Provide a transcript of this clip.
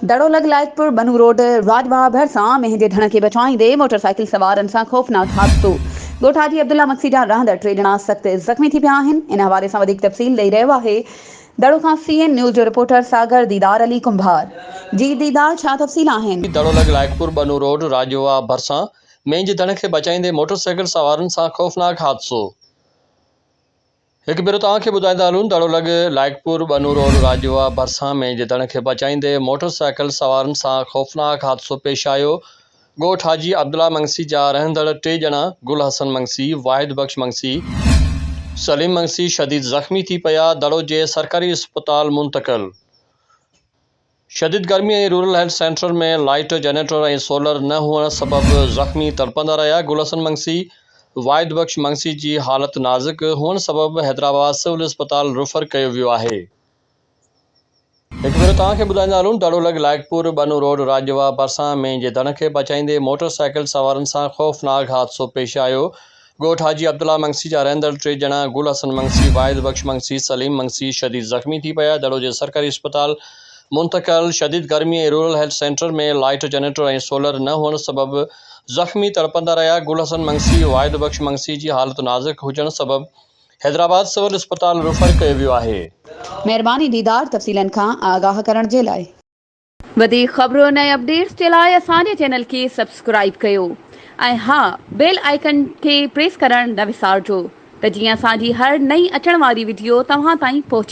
दड़ो लग लायकपुर बनू रोड राजवा भरसा मेहंदे ढण के बचाईंदे मोटरसाइकिल सवारन सां खौफनाक हादसो। ॻोठ हाजी अब्दुल्ला मक्सी जा रहंदड़ 3 ॼणा सख़्त ज़ख़्मी थी पिया आहिनि। इन हवाले सां वधीक तफ़सील ॾेई रहियो आहे दड़ो खां CN न्यूज़ जो रिपोर्टर सागर दीदार अली कुंभार। जी दीदार, छा तफ़सील आहिनि? दड़ो लग लायकपुर बनू रोड राजवा भरसा मेंहिं ढण के बचाईंदे मोटरसाइकिल सवारन सां खौफनाक हादसो। एक भेरो तव्हांखे ॿुधाईंदा हलूं, दड़ो लग लायकपुर बनू रोड राजवा भरसा मेंहिं ढण के बचाईंदे मोटरसाइकिल सवारन सां खौफनाक हादसो पेश आयो। ॻोठ हाजी अब्दुल्ला मंगसी जा रहंदड़ 3 ॼणा गुल हसन मंगसी, वाहिद बख्श मंगसी, सलीम मंगसी शदीद ज़ख़्मी थी पिया दड़ो जे सरकारी अस्पताल मुंतक़िल। शदीद गर्मी ऐं रूरल हेल्थ सेंटर में लाइट जनरेटर ऐं सोलर न हुअण सबबि ज़ख़्मी तड़पंदा रहिया। गुल हसन मंगसी, वाहिद बख्श मंगसी जी हालत नाज़ुक हुअण सबबि हैदराबाद सिविल अस्पताल रेफर कयो वियो आहे। एक भेरो तव्हांखे ॿुधाईंदा हलूं, दड़ो लग लायकपुर बनू रोड राजवा भरसा मेंहिं ढण के बचाईंदे मोटरसाइकिल सवारन सां खौफनाक हादसो पेश आयो। ॻोठ हाजी अब्दुल्ला मंगसी जा रहंदड़ 3 ॼणा गुल हसन मंगसी, वाहिद बख्श मंगसी, सलीम मंगसी शदीद ज़ख़्मी थी पिया दड़ो जे सरकारी अस्पताल मुंतक़िल। शदीद गर्मी ऐं रूरल हेल्थ सेंटर में लाइट जनरेटर ऐं सोलर न हुअण सबबि ज़ख़्मी तड़पंदा रहिया। गुल हसन मंगसी, वाहिद बख्श मंगसी जी हालत नाज़ुक हुजण सबबि हैदराबाद सिविल अस्पताल रेफर कयो वियो आहे। महिरबानी दीदार, तफ़सीलन खां आगाह करण जे लाइ। वधीक ख़बरुं ऐं अपडेट्स जे लाइ असांजे चैनल खे सब्सक्राइब कयो ऐं हा, बेल आइकन खे प्रेस करण न विसारिजो त जीअं असांजी हर नई अचण वारी वीडियो तव्हां ताईं पहुचे।